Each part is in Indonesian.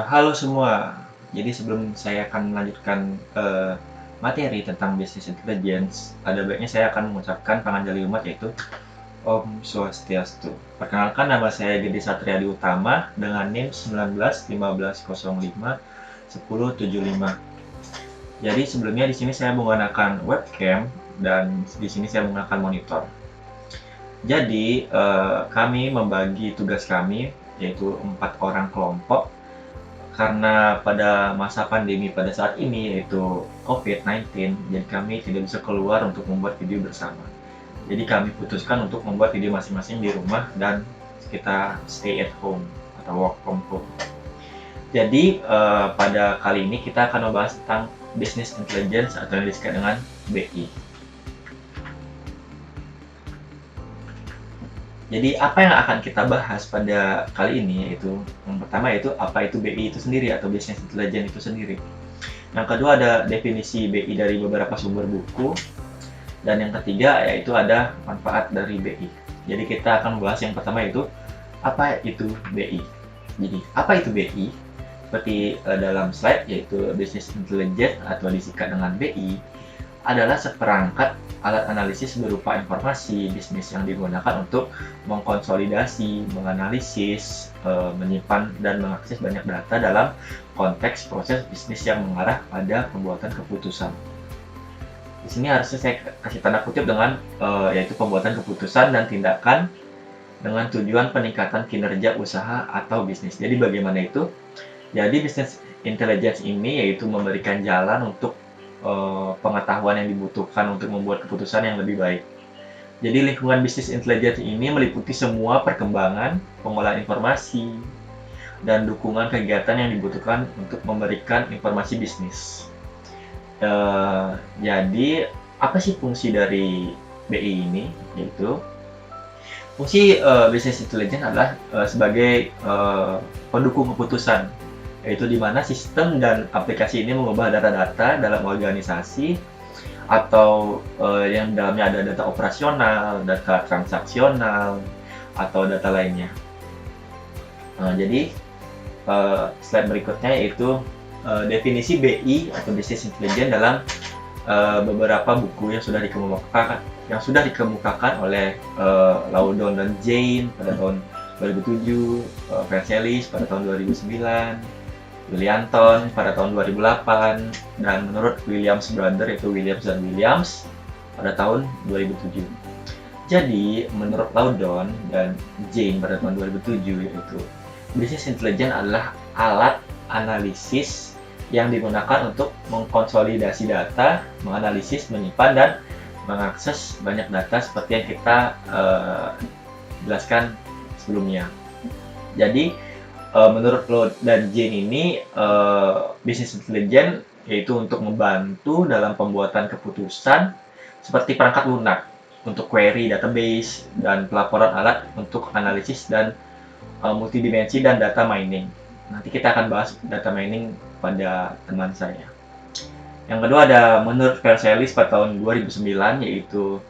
Halo semua. Jadi sebelum saya akan melanjutkan materi tentang Business Intelligence, ada baiknya saya akan mengucapkan panganjali umat yaitu Om Swastiastu. Perkenalkan, nama saya Gede Satriadi Utama dengan NIM 19 1505 1075. Jadi sebelumnya di sini saya menggunakan webcam dan di sini saya menggunakan monitor. Jadi kami membagi tugas kami yaitu 4 orang kelompok. Karena pada masa pandemi pada saat ini yaitu COVID-19, jadi kami tidak bisa keluar untuk membuat video bersama. Jadi kami putuskan untuk membuat video masing-masing di rumah dan kita stay at home atau work from home. Jadi pada kali ini kita akan membahas tentang Business Intelligence atau yang disingkat dengan BI. Jadi apa yang akan kita bahas pada kali ini yaitu yang pertama yaitu apa itu BI itu sendiri atau Business Intelligence itu sendiri. Yang kedua ada definisi BI dari beberapa sumber buku, dan yang ketiga yaitu ada manfaat dari BI. Jadi kita akan membahas yang pertama yaitu apa itu BI. Jadi apa itu BI? Seperti dalam slide yaitu Business Intelligence atau disingkat dengan BI adalah seperangkat alat analisis berupa informasi bisnis yang digunakan untuk mengkonsolidasi, menganalisis, menyimpan, dan mengakses banyak data dalam konteks proses bisnis yang mengarah pada pembuatan keputusan. Di sini harusnya saya kasih tanda kutip dengan yaitu pembuatan keputusan dan tindakan dengan tujuan peningkatan kinerja usaha atau bisnis. Jadi bagaimana itu? Jadi Business Intelligence ini yaitu memberikan jalan untuk pengetahuan yang dibutuhkan untuk membuat keputusan yang lebih baik. Jadi lingkungan Business Intelligence ini meliputi semua perkembangan, pengolahan informasi, dan dukungan kegiatan yang dibutuhkan untuk memberikan informasi bisnis. Jadi apa sih fungsi dari BI ini? Yaitu fungsi Business Intelligence adalah sebagai pendukung keputusan, yaitu di mana sistem dan aplikasi ini mengubah data-data dalam organisasi atau yang dalamnya ada data operasional, data transaksional, atau data lainnya. Jadi slide berikutnya yaitu definisi BI atau Business Intelligence dalam beberapa buku yang sudah dikemukakan oleh Loudon dan Jane pada tahun 2007, Vercelis pada tahun 2009, Williamson pada tahun 2008, dan menurut Williams Brother yaitu Williams dan Williams pada tahun 2007. Jadi menurut Loudon dan Jane pada tahun 2007 yaitu Business Intelligence adalah alat analisis yang digunakan untuk mengkonsolidasi data, menganalisis, menyimpan, dan mengakses banyak data seperti yang kita jelaskan sebelumnya. Jadi menurut Claude dan Jane ini business intelligence yaitu untuk membantu dalam pembuatan keputusan seperti perangkat lunak untuk query database dan pelaporan alat untuk analisis dan multidimensi dan data mining. Nanti kita akan bahas data mining pada teman saya. Yang kedua ada menurut Vercelis pada tahun 2009 yaitu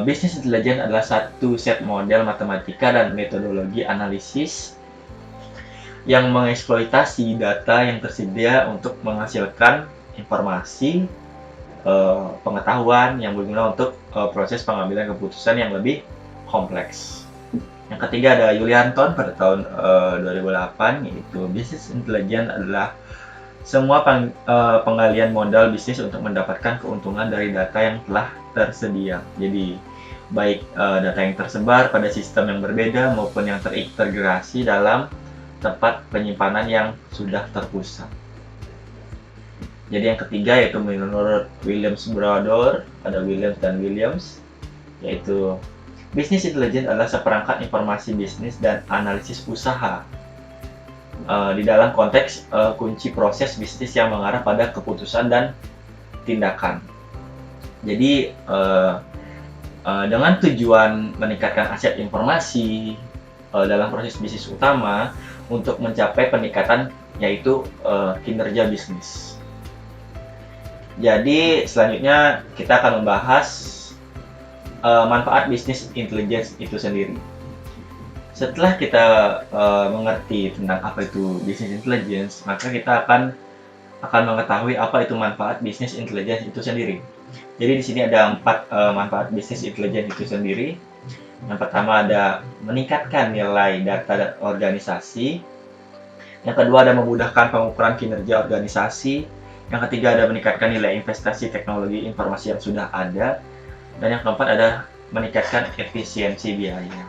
business intelligence adalah satu set model matematika dan metodologi analisis yang mengeksploitasi data yang tersedia untuk menghasilkan informasi pengetahuan yang berguna untuk proses pengambilan keputusan yang lebih kompleks. Yang ketiga ada Yulianton pada tahun 2008 yaitu business intelligence adalah semua penggalian modal bisnis untuk mendapatkan keuntungan dari data yang telah tersedia. Jadi baik data yang tersebar pada sistem yang berbeda maupun yang terintegrasi dalam tempat penyimpanan yang sudah terpusat. Jadi yang ketiga yaitu menurut Williams Brother, ada Williams dan Williams, yaitu business intelligence adalah seperangkat informasi bisnis dan analisis usaha di dalam konteks kunci proses bisnis yang mengarah pada keputusan dan tindakan. Jadi dengan tujuan meningkatkan aset informasi dalam proses bisnis utama untuk mencapai peningkatan yaitu kinerja bisnis. Jadi selanjutnya kita akan membahas manfaat business intelligence itu sendiri. Setelah kita mengerti tentang apa itu business intelligence, maka kita akan mengetahui apa itu manfaat business intelligence itu sendiri. Jadi di sini ada 4 manfaat business intelligence itu sendiri. Yang pertama ada meningkatkan nilai data dan organisasi. Yang kedua ada memudahkan pengukuran kinerja organisasi. Yang ketiga ada meningkatkan nilai investasi teknologi informasi yang sudah ada. Dan yang keempat ada meningkatkan efisiensi biaya.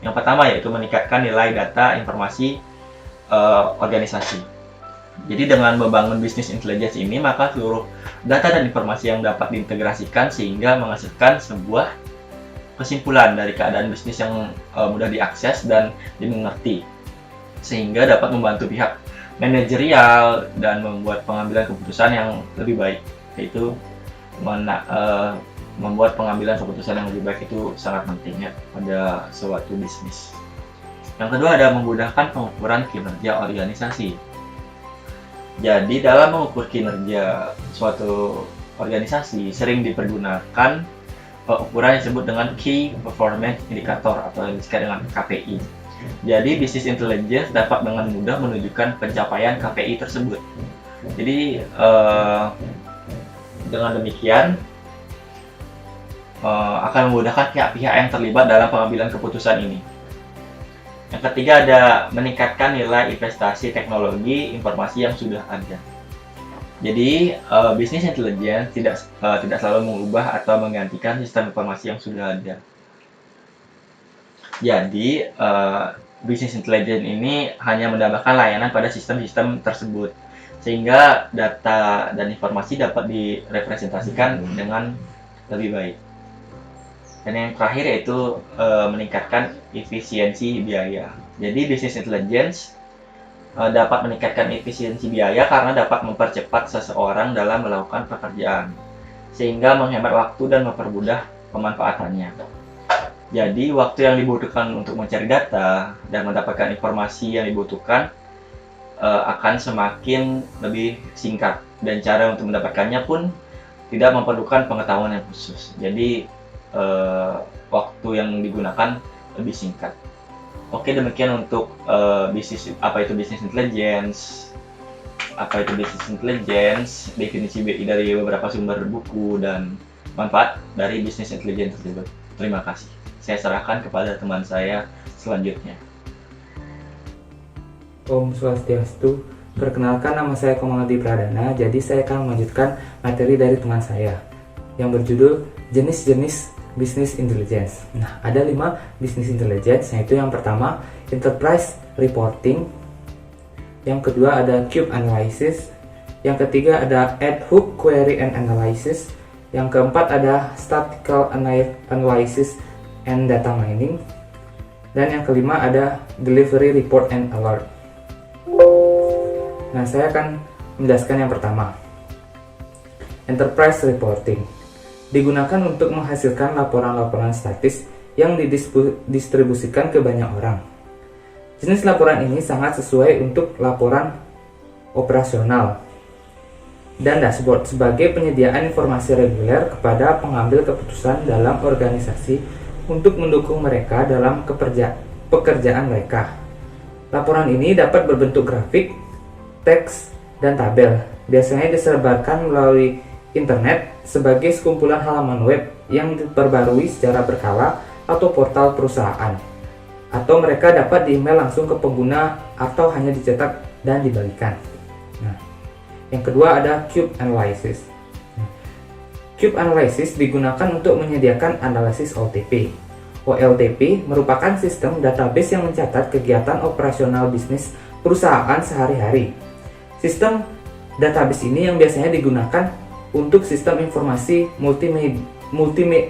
Yang pertama yaitu meningkatkan nilai data informasi organisasi. Jadi dengan membangun bisnis intelligence ini, maka seluruh data dan informasi yang dapat diintegrasikan sehingga menghasilkan sebuah kesimpulan dari keadaan bisnis yang mudah diakses dan dimengerti, sehingga dapat membantu pihak manajerial dan membuat pengambilan keputusan yang lebih baik. Yaitu membuat pengambilan keputusan yang lebih baik itu sangat penting ya pada suatu bisnis. Yang kedua ada memudahkan pengukuran kinerja organisasi. Jadi dalam mengukur kinerja suatu organisasi sering dipergunakan ukuran yang disebut dengan Key Performance Indicator atau yang disebut dengan KPI. Jadi business intelligence dapat dengan mudah menunjukkan pencapaian KPI tersebut. Jadi dengan demikian akan memudahkan pihak-pihak yang terlibat dalam pengambilan keputusan ini. Yang ketiga ada meningkatkan nilai investasi teknologi informasi yang sudah ada. Jadi business intelligence tidak selalu mengubah atau menggantikan sistem informasi yang sudah ada. Jadi business intelligence ini hanya menambahkan layanan pada sistem-sistem tersebut, sehingga data dan informasi dapat direpresentasikan dengan lebih baik. Dan yang terakhir yaitu meningkatkan efisiensi biaya. Jadi business intelligence dapat meningkatkan efisiensi biaya karena dapat mempercepat seseorang dalam melakukan pekerjaan, sehingga menghemat waktu dan mempermudah pemanfaatannya. Jadi waktu yang dibutuhkan untuk mencari data dan mendapatkan informasi yang dibutuhkan akan semakin lebih singkat, dan cara untuk mendapatkannya pun tidak memerlukan pengetahuan yang khusus. Jadi waktu yang digunakan lebih singkat. Oke, demikian untuk apa itu business intelligence, definisi BI dari beberapa sumber buku, dan manfaat dari business intelligence tersebut. Terima kasih. Saya serahkan kepada teman saya selanjutnya. Om Swastiastu. Perkenalkan, nama saya Komaladi Pradana. Jadi saya akan melanjutkan materi dari teman saya yang berjudul jenis-jenis business intelligence. Nah, ada 5 business intelligence, yaitu yang pertama enterprise reporting, yang kedua ada cube analysis, Yang ketiga ada ad hoc query and analysis. Yang keempat ada statistical analysis and data mining. Dan yang kelima ada delivery report and alert. Nah, saya akan menjelaskan yang pertama. Enterprise reporting digunakan untuk menghasilkan laporan-laporan statis yang didistribusikan ke banyak orang. Jenis laporan ini sangat sesuai untuk laporan operasional dan dashboard sebagai penyediaan informasi reguler kepada pengambil keputusan dalam organisasi untuk mendukung mereka dalam pekerjaan mereka. Laporan ini dapat berbentuk grafik, teks, dan tabel. Biasanya disebarkan melalui internet sebagai sekumpulan halaman web yang diperbarui secara berkala atau portal perusahaan. Atau mereka dapat di-email langsung ke pengguna atau hanya dicetak dan dibagikan. Nah, yang kedua ada Cube Analysis. Cube Analysis digunakan untuk menyediakan analisis OTP. OLTP merupakan sistem database yang mencatat kegiatan operasional bisnis perusahaan sehari-hari. Sistem database ini yang biasanya digunakan untuk sistem informasi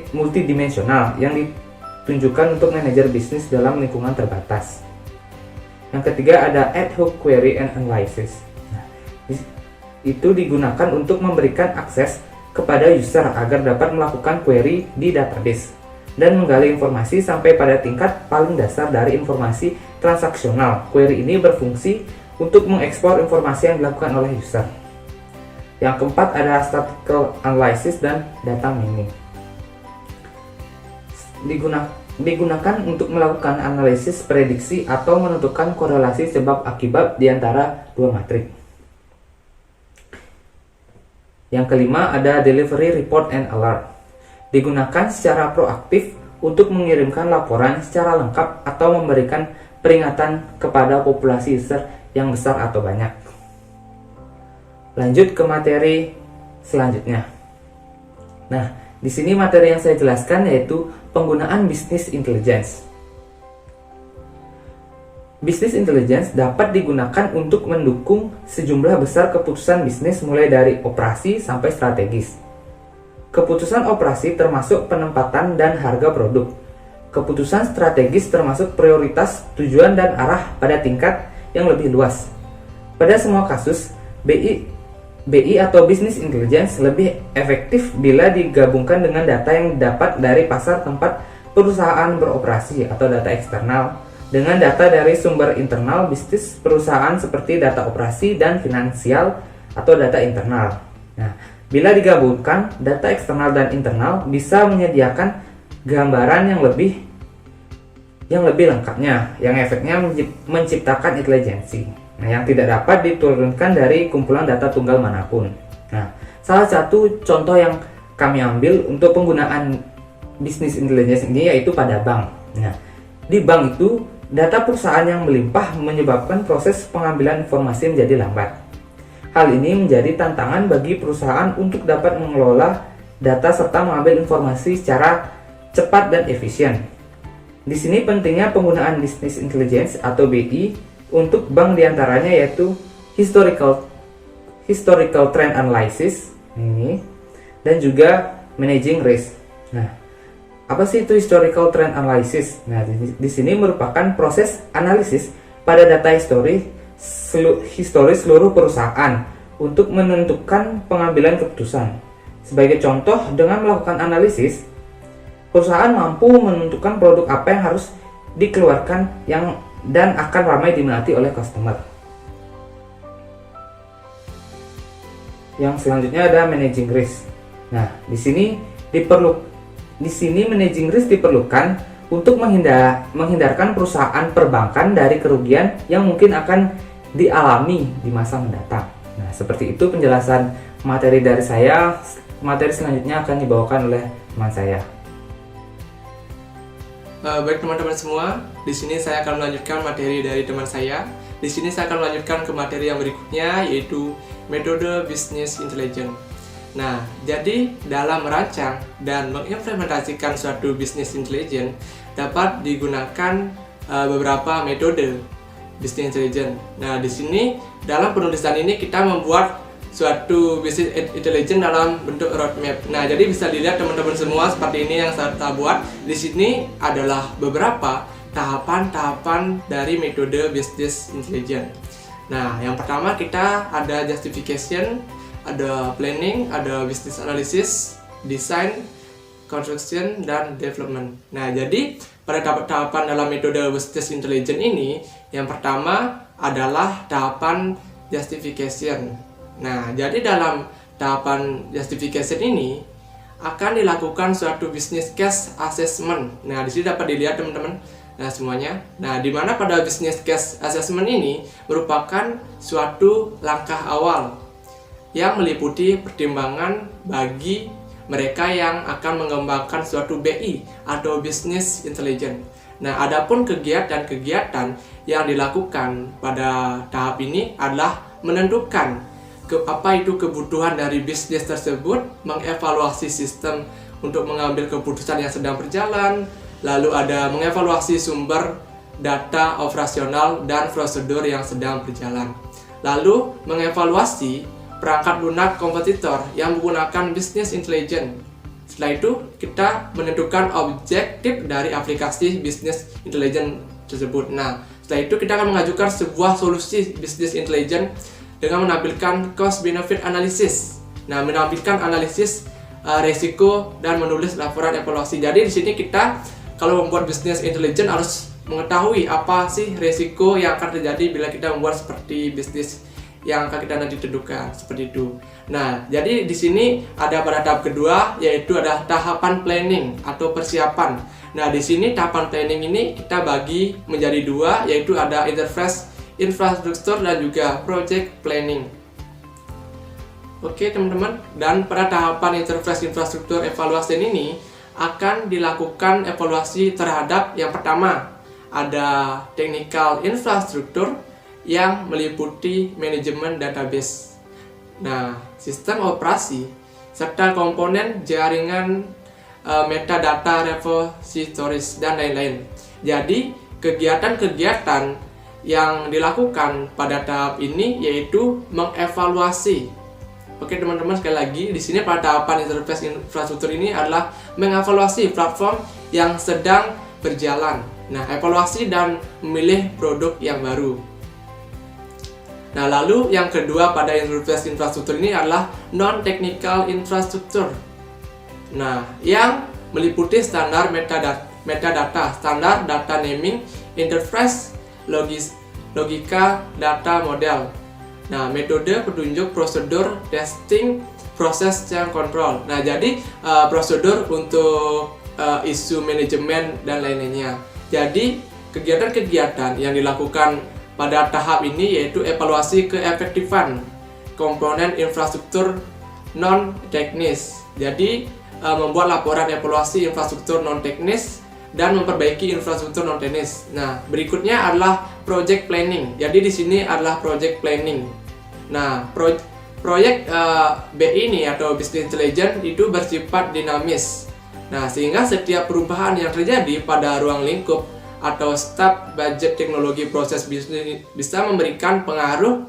multidimensional yang ditunjukkan untuk manajer bisnis dalam lingkungan terbatas. Yang ketiga ada ad hoc query and analysis. Itu digunakan untuk memberikan akses kepada user agar dapat melakukan query di database dan menggali informasi sampai pada tingkat paling dasar dari informasi transaksional. Query ini berfungsi untuk mengekspor informasi yang dilakukan oleh user. Yang keempat ada statistical analysis dan data mining. Digunakan untuk melakukan analisis prediksi atau menentukan korelasi sebab akibat di antara dua matrik. Yang kelima ada delivery report and alert. Digunakan secara proaktif untuk mengirimkan laporan secara lengkap atau memberikan peringatan kepada populasi user yang besar atau banyak. Lanjut ke materi selanjutnya. Nah, di sini materi yang saya jelaskan yaitu penggunaan business intelligence. Business intelligence dapat digunakan untuk mendukung sejumlah besar keputusan bisnis mulai dari operasi sampai strategis. Keputusan operasi termasuk penempatan dan harga produk. Keputusan strategis termasuk prioritas, tujuan, dan arah pada tingkat yang lebih luas. Pada semua kasus, BI atau Business Intelligence lebih efektif bila digabungkan dengan data yang didapat dari pasar tempat perusahaan beroperasi atau data eksternal dengan data dari sumber internal bisnis perusahaan seperti data operasi dan finansial atau data internal. Nah, bila digabungkan, data eksternal dan internal bisa menyediakan gambaran yang lebih lengkapnya, yang efeknya menciptakan intelijensi. Nah, yang tidak dapat diturunkan dari kumpulan data tunggal manapun. Nah, salah satu contoh yang kami ambil untuk penggunaan business intelligence ini yaitu pada bank. Nah, di bank itu data perusahaan yang melimpah menyebabkan proses pengambilan informasi menjadi lambat. Hal ini menjadi tantangan bagi perusahaan untuk dapat mengelola data serta mengambil informasi secara cepat dan efisien. Di sini pentingnya penggunaan business intelligence atau BI untuk bank diantaranya yaitu historical trend analysis ini dan juga managing risk. Nah, apa sih itu historical trend analysis? Nah, di sini merupakan proses analisis pada data historis seluruh perusahaan untuk menentukan pengambilan keputusan. Sebagai contoh, dengan melakukan analisis, perusahaan mampu menentukan produk apa yang harus dikeluarkan dan akan ramai diminati oleh customer. Yang selanjutnya ada managing risk. Nah, di sini managing risk diperlukan untuk menghindarkan perusahaan perbankan dari kerugian yang mungkin akan dialami di masa mendatang. Nah, seperti itu penjelasan materi dari saya. Materi selanjutnya akan dibawakan oleh teman saya. Baik teman-teman semua, di sini saya akan melanjutkan materi dari teman saya. Di sini saya akan melanjutkan ke materi yang berikutnya, yaitu metode business intelligence. Nah, jadi dalam merancang dan mengimplementasikan suatu business intelligence dapat digunakan beberapa metode business intelligence. Nah, di sini dalam penulisan ini kita membuat suatu bisnis intelligence dalam bentuk roadmap. Nah, jadi bisa dilihat teman-teman semua seperti ini yang saya buat. Di sini adalah beberapa tahapan-tahapan dari metode business intelligence. Nah, yang pertama kita ada justification, ada planning, ada business analysis, design, construction, dan development. Nah, jadi pada tahapan dalam metode business intelligence ini, yang pertama adalah tahapan justification. Nah, jadi dalam tahapan justification ini akan dilakukan suatu business case assessment. Nah, di sini dapat dilihat teman-teman. Nah, semuanya. Nah, di mana pada business case assessment ini merupakan suatu langkah awal yang meliputi pertimbangan bagi mereka yang akan mengembangkan suatu BI atau business intelligence. Nah, adapun kegiatan-kegiatan yang dilakukan pada tahap ini adalah menentukan apa itu kebutuhan dari bisnis tersebut, mengevaluasi sistem untuk mengambil keputusan yang sedang berjalan, lalu ada mengevaluasi sumber data operasional dan prosedur yang sedang berjalan, lalu mengevaluasi perangkat lunak kompetitor yang menggunakan business intelligence. Setelah itu kita menentukan objektif dari aplikasi business intelligence tersebut. Nah, setelah itu kita akan mengajukan sebuah solusi business intelligence dengan menampilkan cost benefit analysis. Nah, menampilkan analisis resiko dan menulis laporan evaluasi. Jadi di sini kita kalau membuat business intelligence harus mengetahui apa sih resiko yang akan terjadi bila kita membuat seperti bisnis yang akan kita nanti tentukan, seperti itu. Nah, jadi di sini ada pada tahap kedua, yaitu ada tahapan planning atau persiapan. Nah, di sini tahapan planning ini kita bagi menjadi dua, yaitu ada interface infrastruktur dan juga project planning. Oke teman-teman, dan pada tahapan interface infrastruktur evaluasi ini akan dilakukan evaluasi terhadap yang pertama ada technical infrastruktur yang meliputi manajemen database, nah sistem operasi serta komponen jaringan metadata repositories dan lain-lain. Jadi kegiatan-kegiatan yang dilakukan pada tahap ini yaitu mengevaluasi. Oke teman-teman, sekali lagi di sini pada tahapan interface infrastruktur ini adalah mengevaluasi platform yang sedang berjalan. Nah, evaluasi dan memilih produk yang baru. Nah, lalu yang kedua pada interface infrastruktur ini adalah non-technical infrastructure. Nah, yang meliputi standar metadata, standar data naming, interface, logika, data model. Nah, metode, petunjuk, prosedur, testing, proses, dan kontrol. Nah, jadi prosedur untuk isu manajemen dan lainnya. Jadi, kegiatan-kegiatan yang dilakukan pada tahap ini yaitu evaluasi keefektifan komponen infrastruktur non-teknis. Jadi, membuat laporan evaluasi infrastruktur non-teknis dan memperbaiki infrastruktur non-teknis. Nah, berikutnya adalah project planning. Jadi di sini adalah project planning. Nah, proyek BI ini atau business intelligence itu bersifat dinamis. Nah, sehingga setiap perubahan yang terjadi pada ruang lingkup atau staf budget teknologi proses bisnis bisa memberikan pengaruh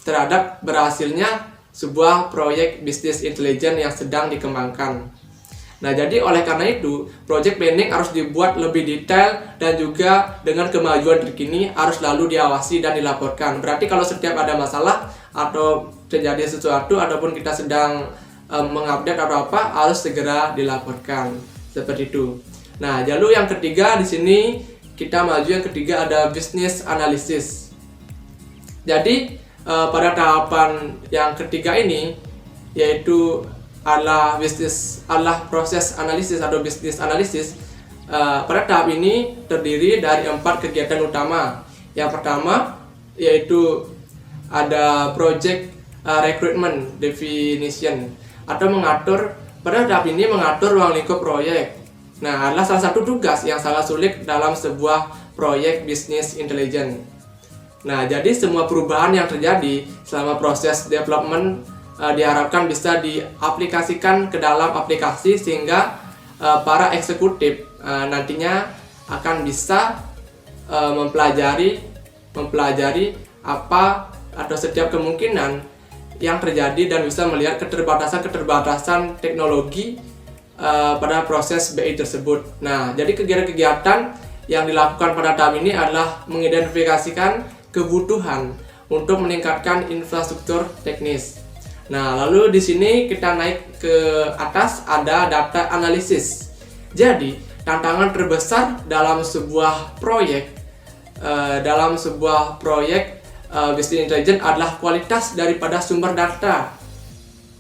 terhadap berhasilnya sebuah proyek business intelligence yang sedang dikembangkan. Nah, jadi oleh karena itu, project planning harus dibuat lebih detail dan juga dengan kemajuan terkini harus selalu diawasi dan dilaporkan. Berarti kalau setiap ada masalah atau terjadi sesuatu ataupun kita sedang mengupdate atau apa, harus segera dilaporkan. Seperti itu. Nah, lalu yang ketiga di sini kita maju yang ketiga ada business analysis. Jadi pada tahapan yang ketiga ini yaitu adalah proses analisis atau business analysis. Pada tahap ini terdiri dari 4 kegiatan utama. Yang pertama yaitu ada project recruitment definition atau mengatur. Pada tahap ini mengatur ruang lingkup proyek. Nah, adalah salah satu tugas yang sangat sulit dalam sebuah proyek business intelligence. Nah, jadi semua perubahan yang terjadi selama proses development diharapkan bisa diaplikasikan ke dalam aplikasi sehingga para eksekutif nantinya akan bisa mempelajari apa atau setiap kemungkinan yang terjadi dan bisa melihat keterbatasan teknologi pada proses BI tersebut. Nah, jadi kegiatan-kegiatan yang dilakukan pada tahap ini adalah mengidentifikasikan kebutuhan untuk meningkatkan infrastruktur teknis. Nah, lalu di sini kita naik ke atas ada data analisis. Jadi, tantangan terbesar dalam sebuah proyek business intelligence adalah kualitas daripada sumber data.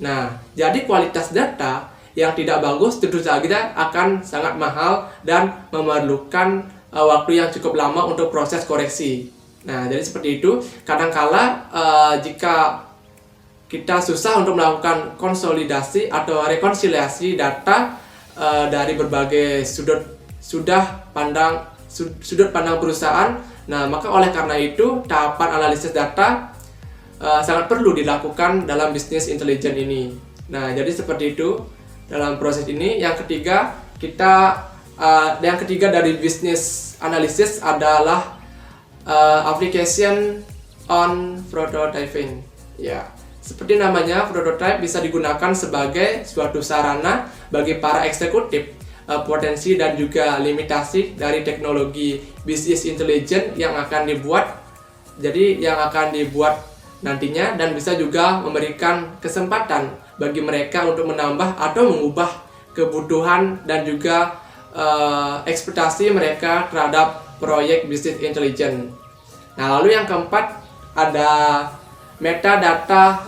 Nah, jadi kualitas data yang tidak bagus tentu saja akan sangat mahal dan memerlukan waktu yang cukup lama untuk proses koreksi. Nah, jadi seperti itu. Kadangkala jika kita susah untuk melakukan konsolidasi atau rekonsiliasi data dari berbagai sudut pandang perusahaan, nah maka oleh karena itu tahapan analisis data sangat perlu dilakukan dalam bisnis intelligence ini. Nah, jadi seperti itu dalam proses ini. Yang ketiga dari bisnis analisis adalah application on prototyping. Ya, seperti namanya, prototype bisa digunakan sebagai suatu sarana bagi para eksekutif potensi dan juga limitasi dari teknologi bisnis intelligence yang akan dibuat. Jadi yang akan dibuat nantinya, dan bisa juga memberikan kesempatan bagi mereka untuk menambah atau mengubah kebutuhan dan juga ekspektasi mereka terhadap proyek bisnis intelligence. Nah, lalu yang keempat ada metadata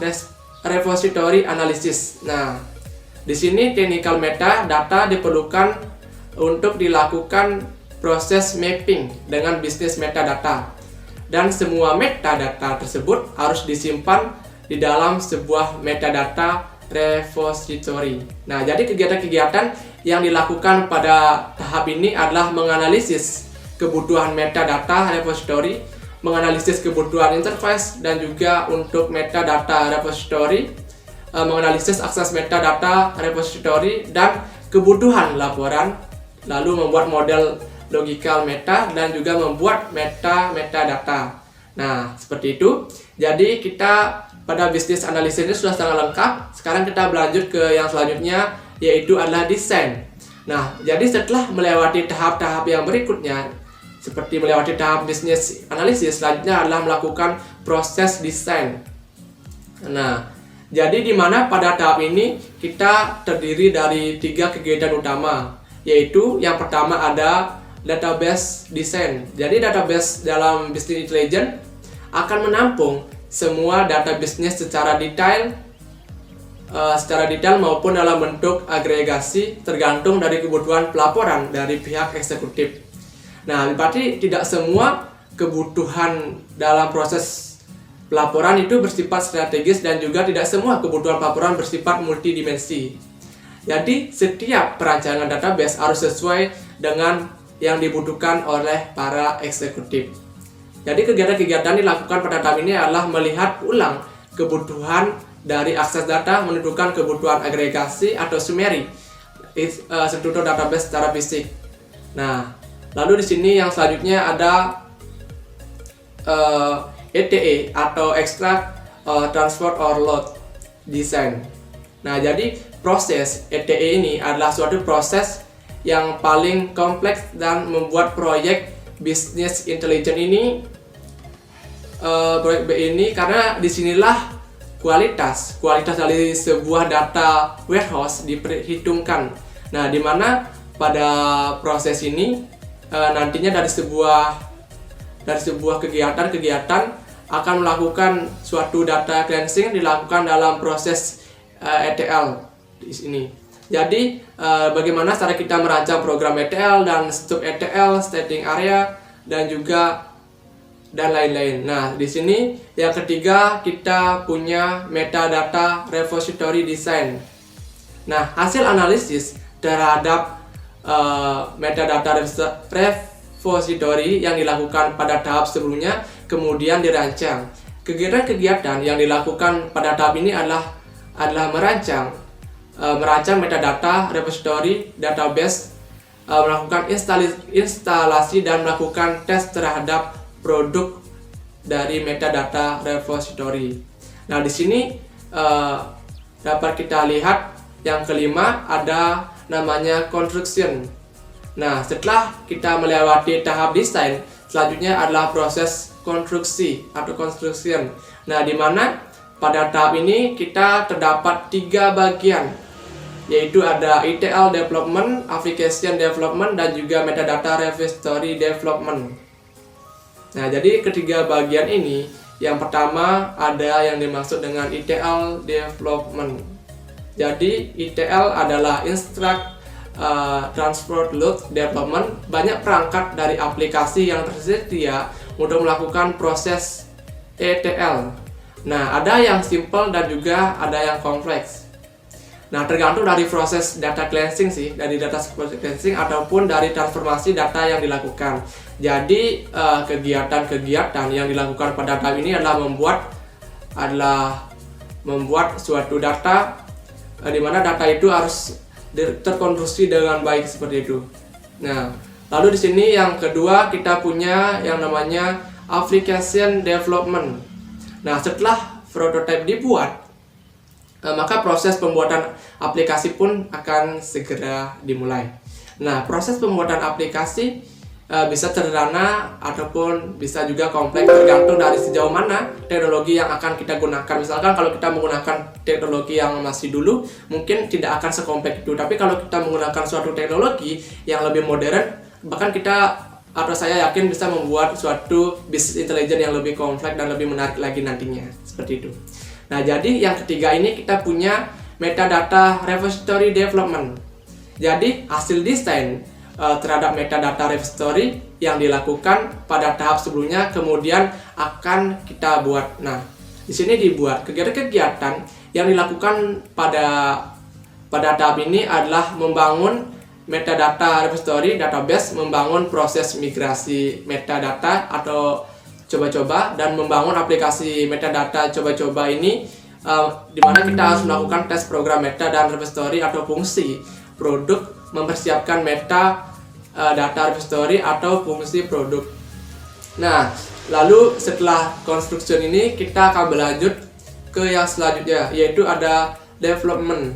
repository analysis. Nah, di sini technical metadata diperlukan untuk dilakukan proses mapping dengan bisnis metadata. Dan semua metadata tersebut harus disimpan di dalam sebuah metadata repository. Nah, jadi kegiatan-kegiatan yang dilakukan pada tahap ini adalah menganalisis kebutuhan metadata repository, menganalisis kebutuhan interface, dan juga untuk metadata repository, menganalisis akses metadata repository dan kebutuhan laporan, lalu membuat model logical meta dan juga membuat metadata. Nah, seperti itu. Jadi kita pada bisnis analisis ini sudah sangat lengkap. Sekarang kita berlanjut ke yang selanjutnya, yaitu adalah desain. Nah, jadi setelah melewati tahap-tahap yang berikutnya, seperti melewati tahap bisnis analisis, selanjutnya adalah melakukan proses desain. Nah, jadi di mana pada tahap ini kita terdiri dari 3 kegiatan utama, yaitu yang pertama ada database design. Jadi database dalam business intelligence akan menampung semua data bisnis secara detail maupun dalam bentuk agregasi tergantung dari kebutuhan pelaporan dari pihak eksekutif. Nah, berarti tidak semua kebutuhan dalam proses pelaporan itu bersifat strategis dan juga tidak semua kebutuhan pelaporan bersifat multidimensi. Jadi setiap perancangan database harus sesuai dengan yang dibutuhkan oleh para eksekutif. Jadi kegiatan-kegiatan dilakukan pada tahap ini adalah melihat ulang kebutuhan dari akses data, menentukan kebutuhan agregasi atau summary struktur database secara fisik. Nah, lalu di sini yang selanjutnya ada ETE atau extract, transport or load design. Nah, jadi proses ETE ini adalah suatu proses yang paling kompleks dan membuat proyek bisnis intelligence ini proyek BI ini, karena disinilah kualitas dari sebuah data warehouse diperhitungkan. Nah, di mana pada proses ini nantinya dari sebuah kegiatan akan melakukan suatu data cleansing dilakukan dalam proses ETL di sini. Jadi bagaimana cara kita merancang program ETL dan struktur ETL, staging area, dan lain-lain. Nah, di sini yang ketiga kita punya metadata repository design. Nah, hasil analisis terhadap metadata repository yang dilakukan pada tahap sebelumnya kemudian dirancang. Kegiatan-kegiatan yang dilakukan pada tahap ini adalah merancang metadata repository database, melakukan instalasi dan melakukan tes terhadap produk dari metadata repository. Nah, di sini dapat kita lihat yang kelima ada namanya construction. Nah, setelah kita melewati tahap desain, selanjutnya adalah proses konstruksi atau construction. Nah, di mana pada tahap ini kita terdapat 3 bagian, yaitu ada ETL development, application development, dan juga metadata repository development. Nah, jadi ketiga bagian ini, yang pertama ada yang dimaksud dengan ETL development. Jadi ETL adalah instruct transport load development, banyak perangkat dari aplikasi yang tersedia untuk melakukan proses ETL. Nah, ada yang simple dan juga ada yang kompleks. Nah, tergantung dari proses data cleansing sih, dari data cleansing ataupun dari transformasi data yang dilakukan. Jadi kegiatan-kegiatan yang dilakukan pada tahap ini adalah membuat suatu data di mana data itu harus terkonstruksi dengan baik seperti itu. Nah, lalu di sini yang kedua kita punya yang namanya application development. Nah, setelah prototipe dibuat, maka proses pembuatan aplikasi pun akan segera dimulai. Nah, proses pembuatan aplikasi bisa sederhana ataupun bisa juga kompleks, tergantung dari sejauh mana teknologi yang akan kita gunakan. Misalkan kalau kita menggunakan teknologi yang masih dulu, mungkin tidak akan sekompleks itu. Tapi kalau kita menggunakan suatu teknologi yang lebih modern, bahkan kita atau saya yakin bisa membuat suatu business intelligence yang lebih kompleks dan lebih menarik lagi nantinya. Seperti itu. Nah, jadi yang ketiga ini kita punya metadata repository development. Jadi hasil desain terhadap metadata repository yang dilakukan pada tahap sebelumnya kemudian akan kita buat. Nah, di sini dibuat kegiatan-kegiatan yang dilakukan pada tahap ini adalah membangun metadata repository database, membangun proses migrasi metadata atau coba-coba, dan membangun aplikasi metadata coba-coba ini di mana kita harus melakukan tes program meta dan repository atau fungsi produk, mempersiapkan meta data repository atau fungsi produk. Nah, lalu setelah construction ini kita akan berlanjut ke yang selanjutnya, yaitu ada development.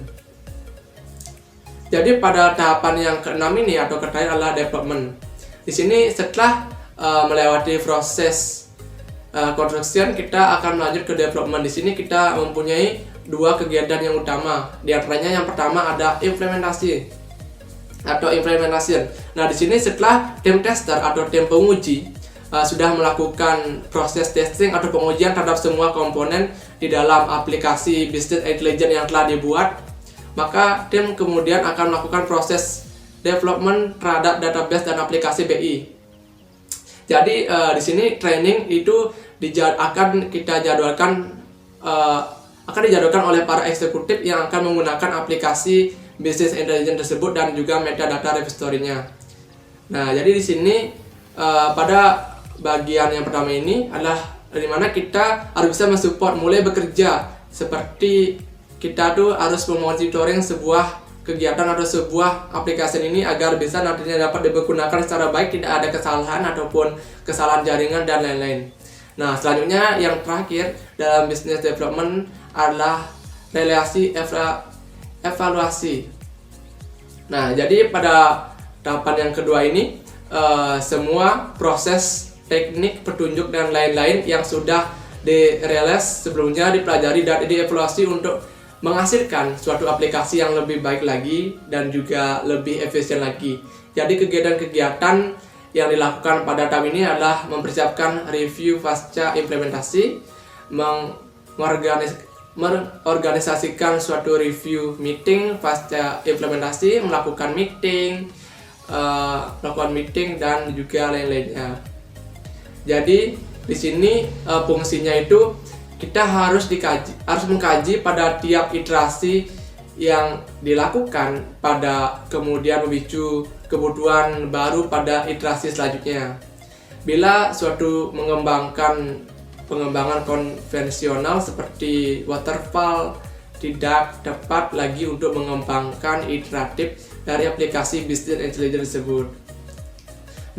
Jadi pada tahapan yang ke-6 ini atau terakhir adalah development. Di sini setelah melewati proses construction, kita akan lanjut ke development. Di sini kita mempunyai 2 kegiatan yang utama. Di antaranya yang pertama ada implementasi atau implementation. Nah, di sini setelah tim tester atau tim penguji sudah melakukan proses testing atau pengujian terhadap semua komponen di dalam aplikasi business intelligence yang telah dibuat, maka tim kemudian akan melakukan proses development terhadap database dan aplikasi BI. Jadi di sini training itu akan dijadwalkan oleh para eksekutif yang akan menggunakan aplikasi business intelligence tersebut dan juga metadata repository-nya. Nah, jadi di sini pada bagian yang pertama ini adalah di mana kita harus bisa mensupport mulai bekerja, seperti kita tuh harus memonitoring sebuah kegiatan atau sebuah aplikasi ini agar bisa nantinya dapat digunakan secara baik, tidak ada kesalahan ataupun kesalahan jaringan dan lain-lain. Nah, selanjutnya yang terakhir dalam business development adalah relasi evaluasi. Nah, jadi pada tahapan yang kedua ini semua proses teknik, petunjuk dan lain-lain yang sudah direalize sebelumnya dipelajari dan dievaluasi untuk menghasilkan suatu aplikasi yang lebih baik lagi dan juga lebih efisien lagi. Jadi kegiatan-kegiatan yang dilakukan pada tahap ini adalah mempersiapkan review pasca implementasi, mengorganisasikan suatu review meeting pasca implementasi, melakukan meeting dan juga lain-lainnya. Jadi di sini fungsinya itu kita harus mengkaji pada tiap iterasi yang dilakukan pada kemudian memicu kebutuhan baru pada iterasi selanjutnya. Bila suatu pengembangan konvensional seperti waterfall tidak tepat lagi untuk mengembangkan iteratif dari aplikasi business intelligence tersebut.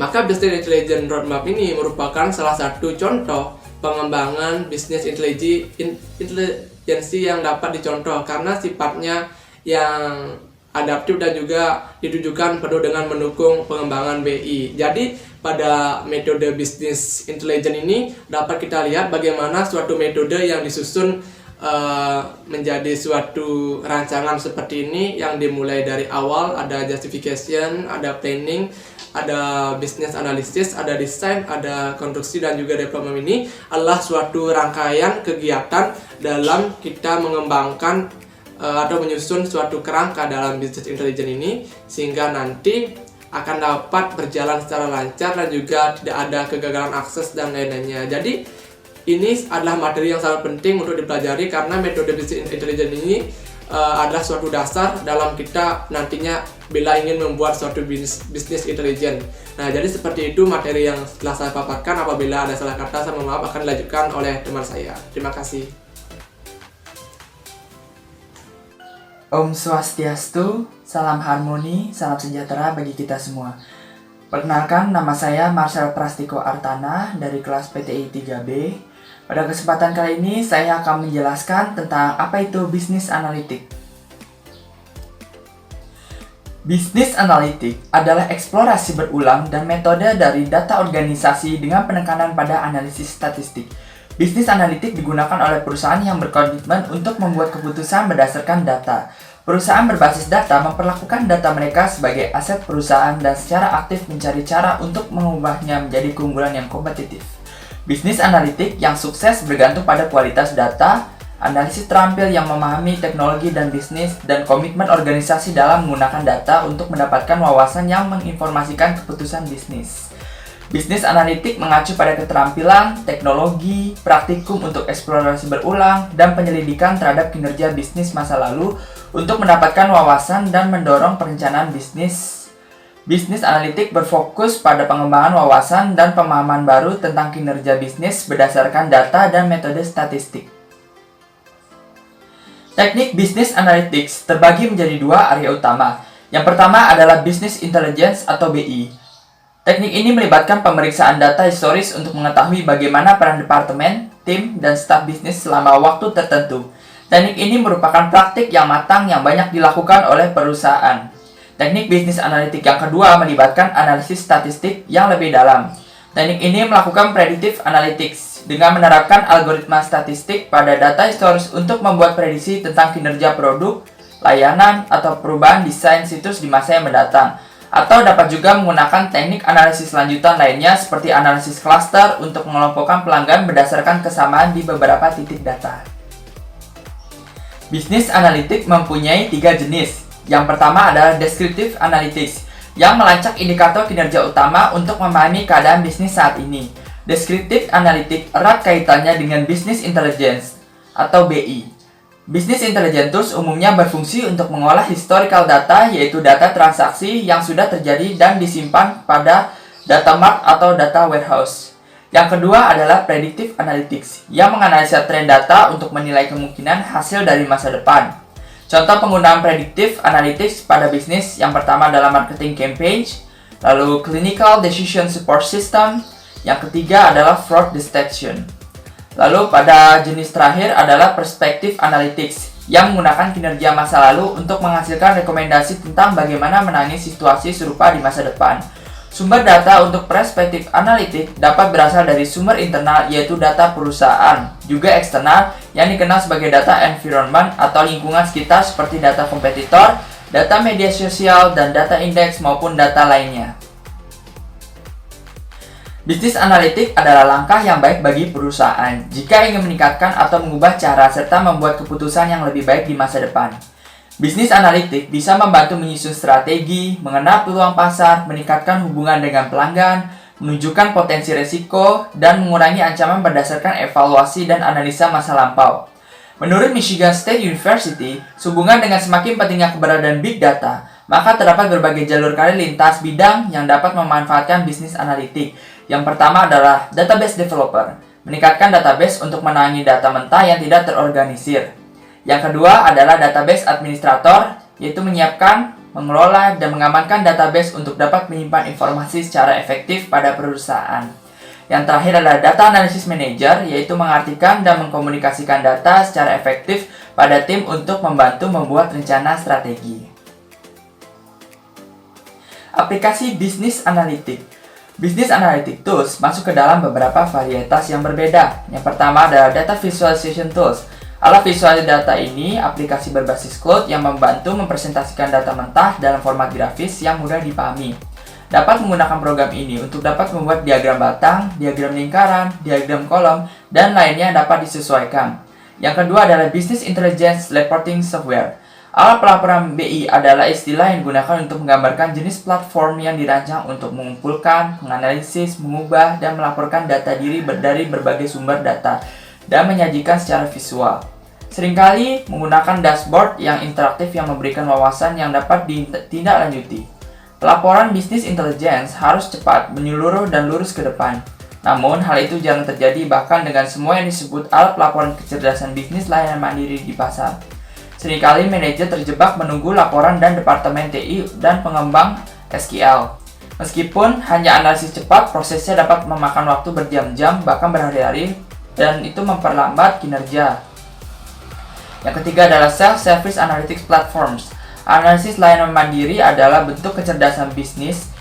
Maka business intelligence roadmap ini merupakan salah satu contoh pengembangan business efisiensi yang dapat dicontoh karena sifatnya yang adaptif dan juga ditujukan penuh dengan mendukung pengembangan BI. Jadi pada metode bisnis intelligence ini dapat kita lihat bagaimana suatu metode yang disusun menjadi suatu rancangan seperti ini yang dimulai dari awal, ada justification, ada planning, ada business analysis, ada desain, ada konstruksi dan juga development. Ini adalah suatu rangkaian kegiatan dalam kita mengembangkan atau menyusun suatu kerangka dalam business intelligence ini sehingga nanti akan dapat berjalan secara lancar dan juga tidak ada kegagalan akses dan lain-lainnya. Jadi ini adalah materi yang sangat penting untuk dipelajari karena metode business intelligence ini adalah suatu dasar dalam kita nantinya bila ingin membuat suatu business intelligence. Nah, jadi seperti itu materi yang telah saya paparkan. Apabila ada salah kata, saya mohon maaf, akan dilanjutkan oleh teman saya. Terima kasih. Om Swastiastu, salam harmoni, salam sejahtera bagi kita semua. Perkenalkan, nama saya Marcel Prastiko Artana dari kelas PTI 3B. Pada kesempatan kali ini, saya akan menjelaskan tentang apa itu bisnis analitik. Bisnis analitik adalah eksplorasi berulang dan metode dari data organisasi dengan penekanan pada analisis statistik. Bisnis analitik digunakan oleh perusahaan yang berkomitmen untuk membuat keputusan berdasarkan data. Perusahaan berbasis data memperlakukan data mereka sebagai aset perusahaan dan secara aktif mencari cara untuk mengubahnya menjadi keunggulan yang kompetitif. Bisnis analitik yang sukses bergantung pada kualitas data, analisis terampil yang memahami teknologi dan bisnis, dan komitmen organisasi dalam menggunakan data untuk mendapatkan wawasan yang menginformasikan keputusan bisnis. Bisnis analitik mengacu pada keterampilan, teknologi, praktikum untuk eksplorasi berulang, dan penyelidikan terhadap kinerja bisnis masa lalu untuk mendapatkan wawasan dan mendorong perencanaan bisnis. Bisnis analitik berfokus pada pengembangan wawasan dan pemahaman baru tentang kinerja bisnis berdasarkan data dan metode statistik. Teknik bisnis analytics terbagi menjadi dua area utama. Yang pertama adalah business intelligence atau BI. Teknik ini melibatkan pemeriksaan data historis untuk mengetahui bagaimana peran departemen, tim, dan staf bisnis selama waktu tertentu. Teknik ini merupakan praktik yang matang yang banyak dilakukan oleh perusahaan. Teknik bisnis analitik yang kedua melibatkan analisis statistik yang lebih dalam. Teknik ini melakukan predictive analytics dengan menerapkan algoritma statistik pada data historis untuk membuat prediksi tentang kinerja produk, layanan, atau perubahan desain situs di masa yang mendatang. Atau dapat juga menggunakan teknik analisis lanjutan lainnya seperti analisis cluster untuk mengelompokkan pelanggan berdasarkan kesamaan di beberapa titik data. Bisnis analitik mempunyai 3 jenis. Yang pertama adalah descriptive analytics, yang melacak indikator kinerja utama untuk memahami keadaan bisnis saat ini. Descriptive analytics erat kaitannya dengan business intelligence atau BI. Business intelligence tools umumnya berfungsi untuk mengolah historical data, yaitu data transaksi yang sudah terjadi dan disimpan pada data mart atau data warehouse. Yang kedua adalah predictive analytics, yang menganalisa tren data untuk menilai kemungkinan hasil dari masa depan. Contoh penggunaan predictive analytics pada bisnis yang pertama adalah marketing campaign, lalu clinical decision support system, yang ketiga adalah fraud detection. Lalu pada jenis terakhir adalah perspective analytics, yang menggunakan kinerja masa lalu untuk menghasilkan rekomendasi tentang bagaimana menangani situasi serupa di masa depan. Sumber data untuk perspective analytics dapat berasal dari sumber internal, yaitu data perusahaan, juga eksternal yang dikenal sebagai data environment atau lingkungan sekitar seperti data kompetitor, data media sosial, dan data indeks maupun data lainnya. Bisnis analitik adalah langkah yang baik bagi perusahaan jika ingin meningkatkan atau mengubah cara serta membuat keputusan yang lebih baik di masa depan. Bisnis analitik bisa membantu menyusun strategi, mengenal peluang pasar, meningkatkan hubungan dengan pelanggan, menunjukkan potensi risiko, dan mengurangi ancaman berdasarkan evaluasi dan analisa masa lampau. Menurut Michigan State University, sehubungan dengan semakin pentingnya keberadaan big data, maka terdapat berbagai jalur karir lintas bidang yang dapat memanfaatkan bisnis analitik. Yang pertama adalah database developer, meningkatkan database untuk menangani data mentah yang tidak terorganisir. Yang kedua adalah database administrator, yaitu menyiapkan, mengelola, dan mengamankan database untuk dapat menyimpan informasi secara efektif pada perusahaan. Yang terakhir adalah Data Analysis Manager, yaitu mengartikan dan mengkomunikasikan data secara efektif pada tim untuk membantu membuat rencana strategi. Aplikasi Business Analytics. Business Analytics Tools masuk ke dalam beberapa varietas yang berbeda. Yang pertama adalah Data Visualization Tools. Alat visual data ini aplikasi berbasis cloud yang membantu mempresentasikan data mentah dalam format grafis yang mudah dipahami. Dapat menggunakan program ini untuk dapat membuat diagram batang, diagram lingkaran, diagram kolom, dan lainnya dapat disesuaikan. Yang kedua adalah Business Intelligence Reporting Software. Alat pelaporan BI adalah istilah yang digunakan untuk menggambarkan jenis platform yang dirancang untuk mengumpulkan, menganalisis, mengubah, dan melaporkan data diri dari berbagai sumber data dan menyajikan secara visual. Seringkali menggunakan dashboard yang interaktif yang memberikan wawasan yang dapat ditindaklanjuti. Pelaporan bisnis intelligence harus cepat, menyeluruh, dan lurus ke depan. Namun, hal itu jarang terjadi bahkan dengan semua yang disebut alat pelaporan kecerdasan bisnis layanan mandiri di pasar. Seringkali manajer terjebak menunggu laporan dan departemen TI dan pengembang SQL. Meskipun hanya analisis cepat, prosesnya dapat memakan waktu berjam-jam, bahkan berhari-hari, dan itu memperlambat kinerja. Yang ketiga adalah Self-Service Analytics Platforms. Analisis layanan mandiri adalah bentuk kecerdasan bisnis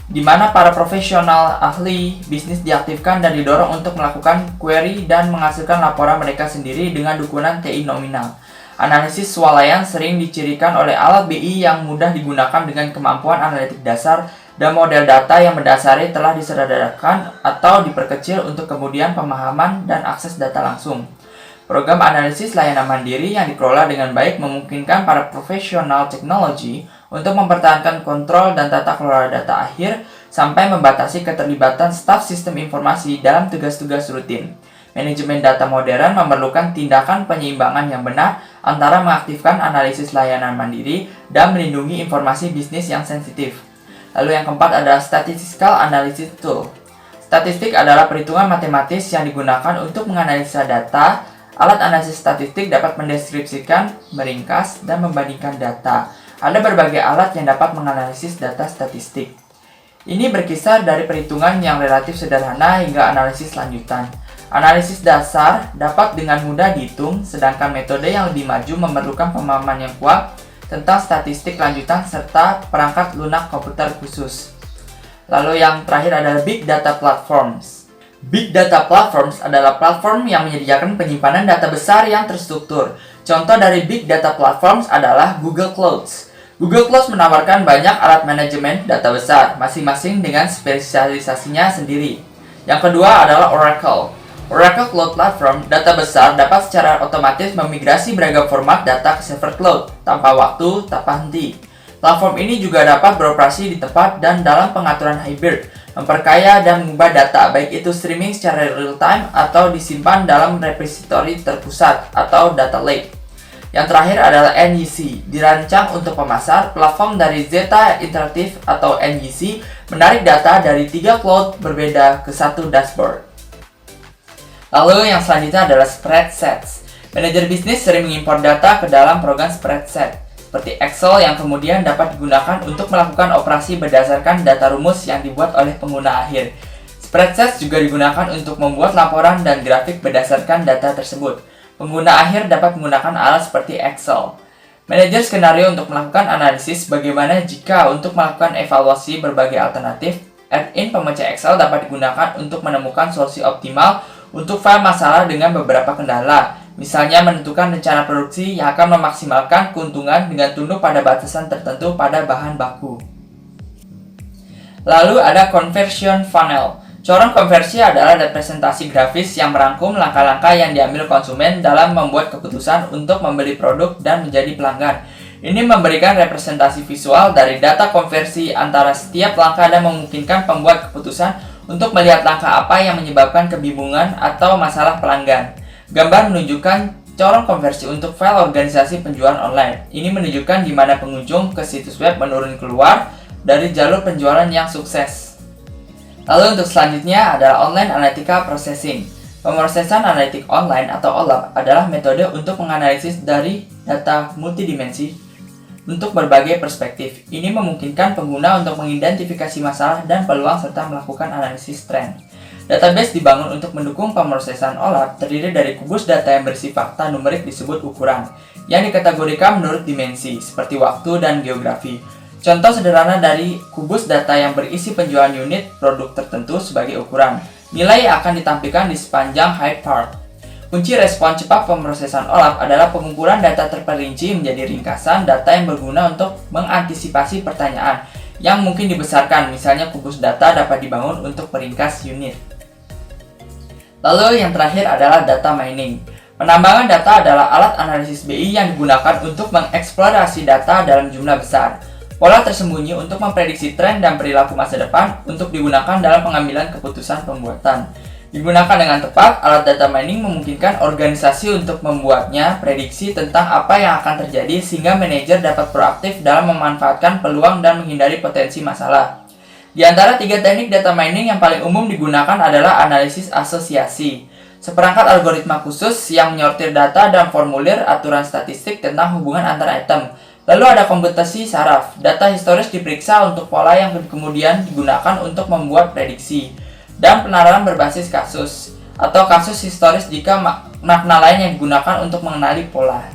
di mana para profesional ahli bisnis diaktifkan dan didorong untuk melakukan query dan menghasilkan laporan mereka sendiri dengan dukungan TI nominal. Analisis swalayan sering dicirikan oleh alat BI yang mudah digunakan dengan kemampuan analitik dasar dan model data yang mendasari telah disederhanakan atau diperkecil untuk kemudian pemahaman dan akses data langsung. Program analisis layanan mandiri yang dikelola dengan baik memungkinkan para profesional teknologi untuk mempertahankan kontrol dan tata kelola data akhir sampai membatasi keterlibatan staf sistem informasi dalam tugas-tugas rutin. Manajemen data modern memerlukan tindakan penyeimbangan yang benar antara mengaktifkan analisis layanan mandiri dan melindungi informasi bisnis yang sensitif. Lalu yang keempat adalah Statistical Analysis Tool. Statistik adalah perhitungan matematis yang digunakan untuk menganalisa data. Alat analisis statistik dapat mendeskripsikan, meringkas, dan membandingkan data. Ada berbagai alat yang dapat menganalisis data statistik. Ini berkisar dari perhitungan yang relatif sederhana hingga analisis lanjutan. Analisis dasar dapat dengan mudah dihitung, sedangkan metode yang lebih maju memerlukan pemahaman yang kuat tentang statistik lanjutan serta perangkat lunak komputer khusus. Lalu yang terakhir adalah Big Data Platforms. Big Data Platforms adalah platform yang menyediakan penyimpanan data besar yang terstruktur. Contoh dari Big Data Platforms adalah Google Clouds. Google Clouds menawarkan banyak alat manajemen data besar, masing-masing dengan spesialisasinya sendiri. Yang kedua adalah Oracle. Oracle Cloud Platform data besar dapat secara otomatis memigrasi beragam format data ke server cloud tanpa waktu, tanpa henti. Platform ini juga dapat beroperasi di tempat dan dalam pengaturan hybrid, memperkaya dan mengubah data baik itu streaming secara real time atau disimpan dalam repository terpusat atau data lake. Yang terakhir adalah NEC, dirancang untuk pemasar. Platform dari Zeta Interactive atau NEC menarik data dari 3 cloud berbeda ke satu dashboard. Lalu yang selanjutnya adalah spreadsheets. Manajer bisnis sering mengimpor data ke dalam program spreadsheet, seperti Excel yang kemudian dapat digunakan untuk melakukan operasi berdasarkan data rumus yang dibuat oleh pengguna akhir. Spreadsheets juga digunakan untuk membuat laporan dan grafik berdasarkan data tersebut. Pengguna akhir dapat menggunakan alat seperti Excel. Manajer skenario untuk melakukan analisis bagaimana jika untuk melakukan evaluasi berbagai alternatif. Add-in pemecah Excel dapat digunakan untuk menemukan solusi optimal untuk file masalah dengan beberapa kendala, misalnya menentukan rencana produksi yang akan memaksimalkan keuntungan dengan tunduk pada batasan tertentu pada bahan baku. Lalu ada conversion funnel. Corong konversi adalah representasi grafis yang merangkum langkah-langkah yang diambil konsumen dalam membuat keputusan untuk membeli produk dan menjadi pelanggan. Ini memberikan representasi visual dari data konversi antara setiap langkah dan memungkinkan pembuat keputusan untuk melihat langkah apa yang menyebabkan kebingungan atau masalah pelanggan. Gambar menunjukkan corong konversi untuk file organisasi penjualan online. Ini menunjukkan di mana pengunjung ke situs web menurun keluar dari jalur penjualan yang sukses. Lalu untuk selanjutnya adalah Online Analytical Processing. Pemrosesan analitik online atau OLAP adalah metode untuk menganalisis dari data multidimensi untuk berbagai perspektif. Ini memungkinkan pengguna untuk mengidentifikasi masalah dan peluang serta melakukan analisis tren. Database dibangun untuk mendukung pemrosesan OLAP terdiri dari kubus data yang berisi fakta numerik disebut ukuran, yang dikategorikan menurut dimensi, seperti waktu dan geografi. Contoh sederhana dari kubus data yang berisi penjualan unit produk tertentu sebagai ukuran. Nilai akan ditampilkan di sepanjang height part. Kunci respon cepat pemrosesan OLAP adalah pengumpulan data terperinci menjadi ringkasan data yang berguna untuk mengantisipasi pertanyaan yang mungkin dibesarkan, misalnya kubus data dapat dibangun untuk peringkas unit. Lalu yang terakhir adalah data mining. Penambangan data adalah alat analisis BI yang digunakan untuk mengeksplorasi data dalam jumlah besar. Pola tersembunyi untuk memprediksi tren dan perilaku masa depan untuk digunakan dalam pengambilan keputusan pembuatan. Digunakan dengan tepat, alat data mining memungkinkan organisasi untuk membuatnya prediksi tentang apa yang akan terjadi sehingga manajer dapat proaktif dalam memanfaatkan peluang dan menghindari potensi masalah. Di antara 3 teknik data mining yang paling umum digunakan adalah analisis asosiasi, seperangkat algoritma khusus yang menyortir data dan formulir aturan statistik tentang hubungan antar item. Lalu ada komputasi saraf, data historis diperiksa untuk pola yang kemudian digunakan untuk membuat prediksi. Dan penalaran berbasis kasus, atau kasus historis jika makna lain yang digunakan untuk mengenali pola.